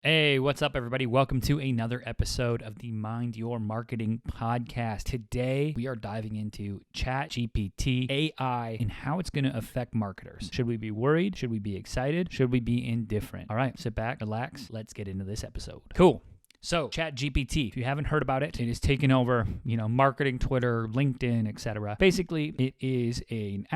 Hey, what's up, everybody? Welcome to another episode of the Mind Your Marketing podcast. Today, we are diving into Chat GPT, AI, and how it's going to affect marketers. Should we be worried? Should we be excited? Should we be indifferent? All right, sit back, relax. Let's get into this episode. Cool. So, Chat GPT, if you haven't heard about it, it has taken over, marketing, Twitter, LinkedIn, etc. Basically, it is an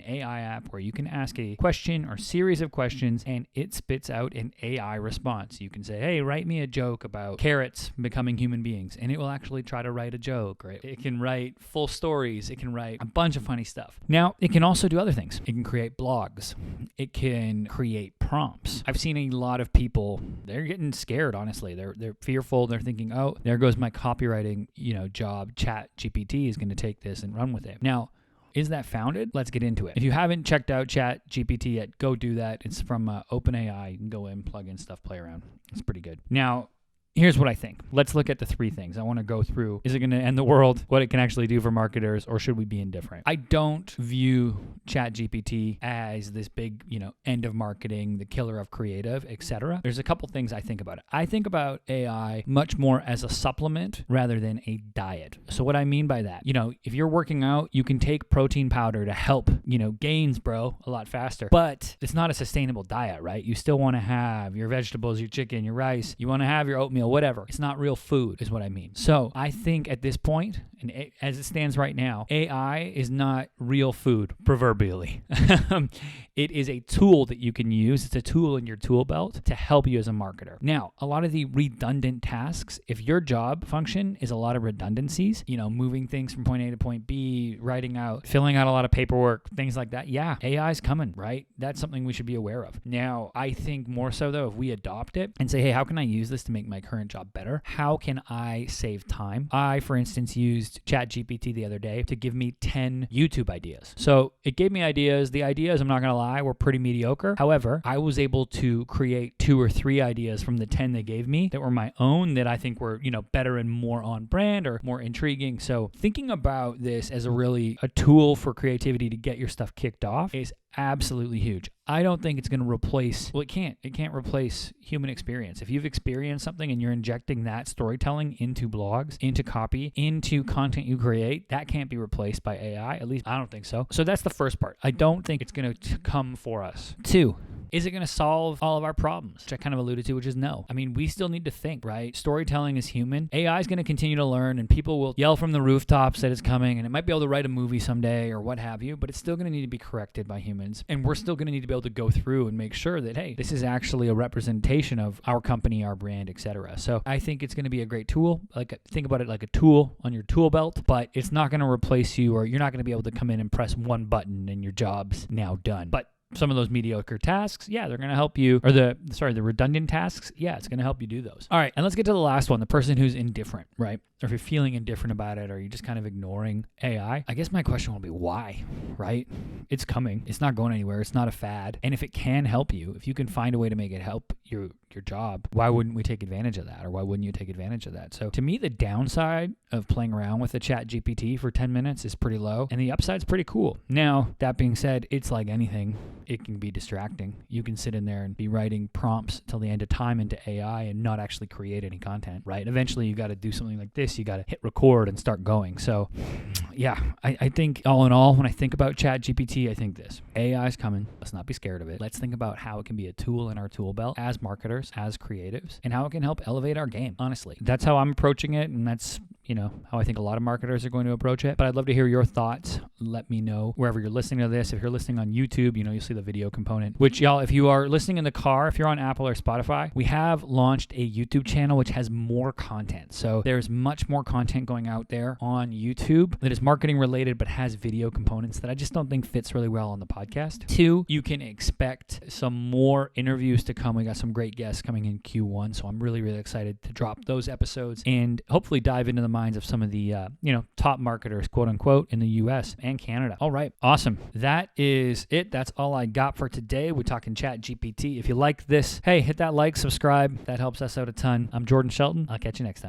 AI app where you can ask a question or series of questions and it spits out an AI response. You can say, hey, write me a joke about carrots becoming human beings, and it will actually try to write a joke, right? It can write full stories. It can write a bunch of funny stuff. Now, it can also do other things. It can create blogs. It can create prompts. I've seen a lot of people, they're getting scared, honestly. They're fearful. They're thinking, oh, there goes my copywriting, job. Chat GPT is going to take this and run with it. Now, is that founded? Let's get into it. If you haven't checked out Chat GPT yet, go do that. It's from OpenAI. You can go in, plug in stuff, play around. It's pretty good. Now, here's what I think. Let's look at the three things. I want to go through, is it going to end the world? What it can actually do for marketers, or should we be indifferent? I don't view Chat GPT as this big, end of marketing, the killer of creative, etc. There's a couple things I think about it. I think about AI much more as a supplement rather than a diet. So what I mean by that, if you're working out, you can take protein powder to help, gains, bro, a lot faster. But it's not a sustainable diet, right? You still want to have your vegetables, your chicken, your rice. You want to have your oatmeal, whatever. It's not real food is what I mean. So I think at this point, and as it stands right now, AI is not real food, proverbially. It is a tool that you can use. It's a tool in your tool belt to help you as a marketer. Now, a lot of the redundant tasks, if your job function is a lot of redundancies, moving things from point A to point B, writing out, filling out a lot of paperwork, things like that, yeah, AI is coming, right? That's something we should be aware of. Now, I think more so though, if we adopt it and say, hey, how can I use this to make my current job better? How can I save time? I, for instance, used Chat GPT the other day to give me 10 YouTube ideas. So it gave me ideas. The ideas, I'm not going to lie, were pretty mediocre. However, I was able to create 2 or 3 ideas from the 10 they gave me that were my own that I think were, better and more on brand or more intriguing. So thinking about this as a tool for creativity to get your stuff kicked off is absolutely huge. I don't think it's going to replace, it can't replace human experience. If you've experienced something and you're injecting that storytelling into blogs, into copy, into content you create, that can't be replaced by AI. At least I don't think so. So that's the first part. I don't think it's going to come for us. 2, is it going to solve all of our problems? Which I kind of alluded to, which is no. I mean, we still need to think, right? Storytelling is human. AI is going to continue to learn, and people will yell from the rooftops that it's coming, and it might be able to write a movie someday or what have you, but it's still going to need to be corrected by humans. And we're still going to need to be able to go through and make sure that, hey, this is actually a representation of our company, our brand, etc. So I think it's going to be a great tool. Think about it like a tool on your tool belt, but it's not going to replace you, or you're not going to be able to come in and press one button and your job's now done. But some of those mediocre tasks, yeah, they're going to help you, or the redundant tasks, yeah, it's going to help you do those. All right, and let's get to the last one, the person who's indifferent, right? Or if you're feeling indifferent about it, or you're just kind of ignoring AI, I guess my question will be why, right? It's coming. It's not going anywhere. It's not a fad. And if it can help you, if you can find a way to make it help your job, why wouldn't we take advantage of that? Or why wouldn't you take advantage of that? So to me, the downside of playing around with the Chat GPT for 10 minutes is pretty low, and the upside's pretty cool. Now, that being said, it's like anything. It can be distracting. You can sit in there and be writing prompts till the end of time into AI and not actually create any content, right? Eventually, you got to do something like this. You got to hit record and start going. So yeah, I think all in all, when I think about Chat GPT, I think this. AI is coming. Let's not be scared of it. Let's think about how it can be a tool in our tool belt as marketers, as creatives, and how it can help elevate our game, honestly. That's how I'm approaching it, and that's how I think a lot of marketers are going to approach it. But I'd love to hear your thoughts. Let me know wherever you're listening to this. If you're listening on YouTube, you'll see the video component, which y'all, if you are listening in the car, if you're on Apple or Spotify, we have launched a YouTube channel which has more content. So there's much more content going out there on YouTube that is marketing related but has video components that I just don't think fits really well on the podcast. 2, you can expect some more interviews to come. We got some great guests coming in Q1, so I'm really, really excited to drop those episodes and hopefully dive into the minds of some of the top marketers, quote unquote, in the US and Canada. All right, awesome. That is it. That's all I got for today. We're talking Chat GPT. If you like this, hey, hit that like, subscribe. That helps us out a ton. I'm Jordan Shelton. I'll catch you next time.